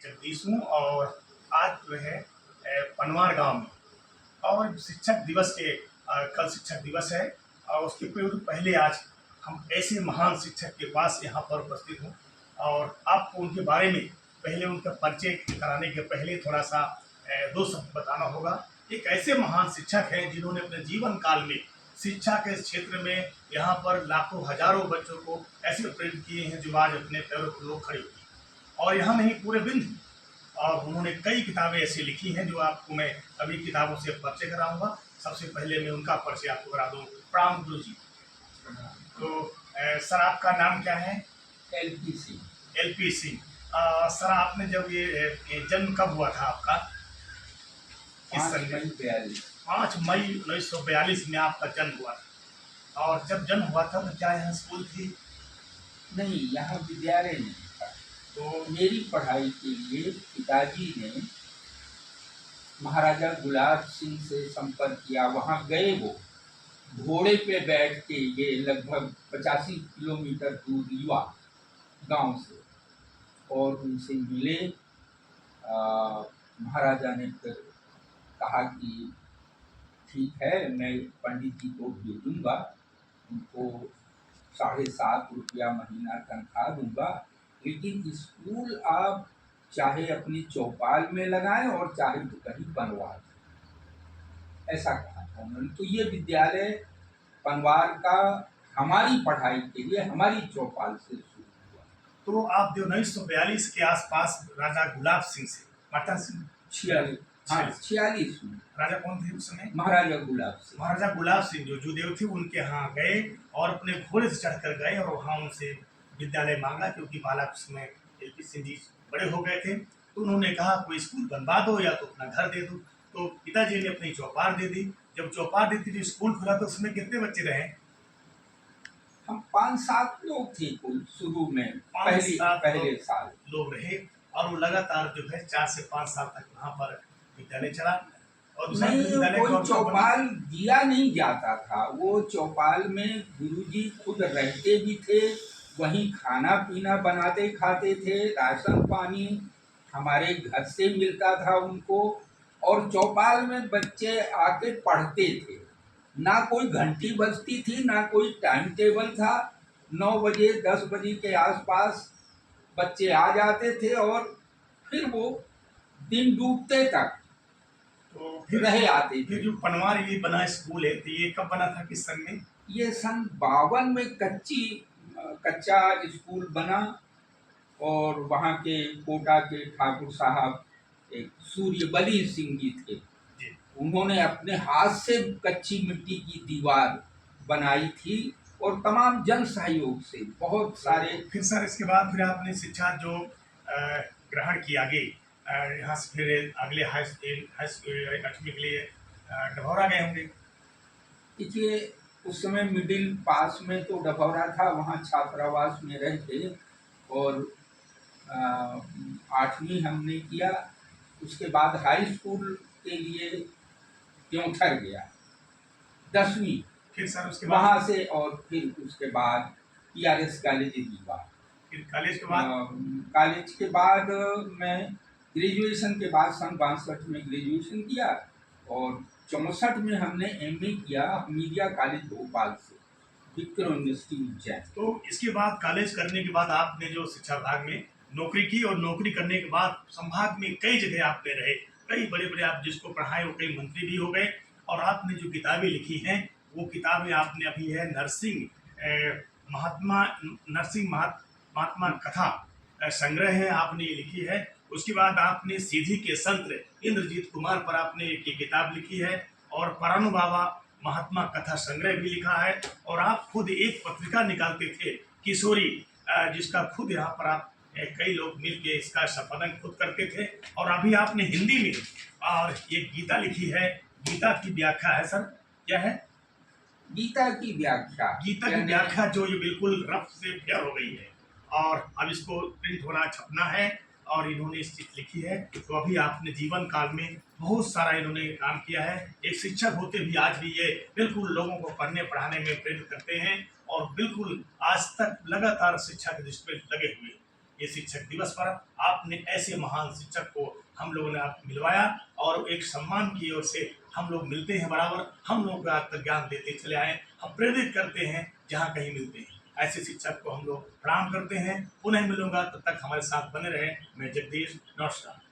जगदीश हूँ और आज जो है पनवार गांव में और शिक्षक दिवस के कल शिक्षक दिवस है और उसके पूर्व पहले आज हम ऐसे महान शिक्षक के पास यहाँ पर उपस्थित हूँ और आपको उनके बारे में पहले उनका परिचय कराने के पहले थोड़ा सा दो शब्द बताना होगा। एक ऐसे महान शिक्षक हैं जिन्होंने अपने जीवन काल में शिक्षा के क्षेत्र में यहाँ पर लाखों हजारों बच्चों को ऐसे प्रेरित किए हैं जो आज अपने पैरों पर लोग खड़े हुए और यहाँ नहीं पूरे विश्व। और उन्होंने कई किताबें ऐसी लिखी हैं जो आपको मैं अभी किताबों से परिचय कराऊंगा। सबसे पहले मैं उनका परिचय आपको करा दूँ। प्रणाम गुरु जी। तो सर आपका नाम क्या है? LP Singh. LP Singh. Sir आपने जब ये जन्म कब हुआ था आपका? 5 मई 1942 में आपका जन्म हुआ था। और जब जन्म हुआ था तो क्या यहाँ स्कूल थी? नहीं, यहाँ विद्यालय नहीं था। तो मेरी पढ़ाई के लिए पिताजी ने महाराजा गुलाब सिंह से संपर्क किया। वहाँ गए, वो घोड़े पे बैठ के, ये लगभग 85 किलोमीटर दूर रीवा गांव से, और उनसे मिले। महाराजा ने फिर कहा कि ठीक है, मैं पंडित जी को भेजूंगा, उनको 7.5 रुपया महीना तनख्वाह दूंगा, लेकिन स्कूल आप चाहे अपनी चौपाल में लगाएं और चाहे तो कहीं बनवा दें, ऐसा कहा था उन्होंने। तो ये विद्यालय पनवार का हमारी पढ़ाई के लिए हमारी चौपाल से शुरू हुआ। तो आप 1942 के आसपास राजा गुलाब सिंह से, माता सिंह 46 में। राजा कौन थे उस समय? महाराजा गुलाब सिंह। महाराजा गुलाब सिंह जो जूदेव थे उनके यहाँ गए और अपने घोड़े से चढ़कर गए और वहाँ उनसे विद्यालय मांगा, क्योंकि बालक उसमें LP सिंह जी बड़े हो गए थे। तो उन्होंने कहा कोई स्कूल बनवा दो या तो अपना घर दे दो। तो पिताजी ने अपनी चौपार दे दी। जब चौपार दी थी जो स्कूल खुला तो उसमें कितने बच्चे रहे? हम 5-7 लोग थे कुल शुरू में, पहले साल लोग रहे और वो लगातार जो है 4 से 5 साल तक वहाँ पर विद्यालय चला। और नहीं, कोई चौपाल दिया नहीं जाता था। वो चौपाल में गुरुजी खुद रहते भी थे, वहीं खाना पीना बनाते खाते थे, राशन पानी हमारे घर से मिलता था उनको, और चौपाल में बच्चे आके पढ़ते थे। ना कोई घंटी बजती थी, ना कोई टाइम टेबल था। 9 बजे 10 बजे के आसपास बच्चे आ जाते थे और फिर वो दिन डूबते तक तो फिर रहे आते थे। फिर जो पनवार ये बना स्कूल है तो ये कब बना था, किस सन में? ये सन 52 में कच्चा स्कूल बना, और वहाँ के कोटा के ठाकुर साहब एक सूर्यबली सिंह जी थे, उन्होंने अपने हाथ से कच्ची मिट्टी की दीवार बनाई थी और तमाम जन सहयोग से बहुत सारे। फिर सर इसके बाद फिर आपने शिक्षा जो ग्रहण की आगे यहाँ से फिर अगले हाई स्कूल 8वीं के लिए डभौरा गए होंगे? देखिए, उस समय मिडिल पास में तो डभौरा था, वहाँ छात्रावास में रहे थे, और 8वीं हमने किया। उसके बाद हाई स्कूल के लिए त्योंथर गया, 10वीं फिर सर उसके बाद वहाँ से, और फिर उसके बाद PRS कॉलेज रीवा। फिर कॉलेज के बाद कॉलेज के बाद मैं ग्रेजुएशन के बाद सन 62 में ग्रेजुएशन किया, और 64 में हमने MA किया मीडिया कॉलेज भोपाल से, विक्रम यूनिवर्सिटी उज्जैन। तो इसके बाद कॉलेज करने के बाद आपने जो शिक्षा विभाग में नौकरी की, और नौकरी करने के बाद संभाग में कई जगह आपने रहे, कई बड़े बड़े आप जिसको पढ़ाए वो कई मंत्री भी हो गए। और आपने जो किताबें लिखी हैं वो किताबें आपने अभी है महात्मा कथा संग्रह है, आपने ये लिखी है। उसके बाद आपने सीधी के संत इंद्रजीत कुमार पर आपने एक किताब लिखी है, और परानु बाबा महात्मा कथा संग्रह भी लिखा है। और आप खुद एक पत्रिका निकालते थे किशोरी, जिसका खुद यहाँ पर आप कई लोग मिलके इसका संपादन खुद करते थे। और अभी आपने हिंदी में और ये गीता लिखी है। गीता की व्याख्या है सर, क्या है? गीता की व्याख्या जो ये बिल्कुल रफ से फेयर हो गई है, और अब इसको प्रिंट होना छपना है, और इन्होंने इस चीज लिखी है। तो अभी आपने जीवन काल में बहुत सारा इन्होंने काम किया है। एक शिक्षक होते भी आज भी ये बिल्कुल लोगों को पढ़ने पढ़ाने में प्रेरित करते हैं, और बिल्कुल आज तक लगातार शिक्षा की दृष्टि में लगे हुए। ये शिक्षक दिवस पर आपने ऐसे महान शिक्षक को हम लोगों ने आप मिलवाया, और एक सम्मान की ओर से हम लोग मिलते हैं बराबर, हम लोग को आज तक ज्ञान देते चले आए, हम प्रेरित करते हैं जहाँ कहीं मिलते हैं। ऐसे शिक्षक को हम लोग प्रणाम करते हैं। पुनः मिलूंगा, तब तक हमारे साथ बने रहे। मैं जगदीश, नमस्कार।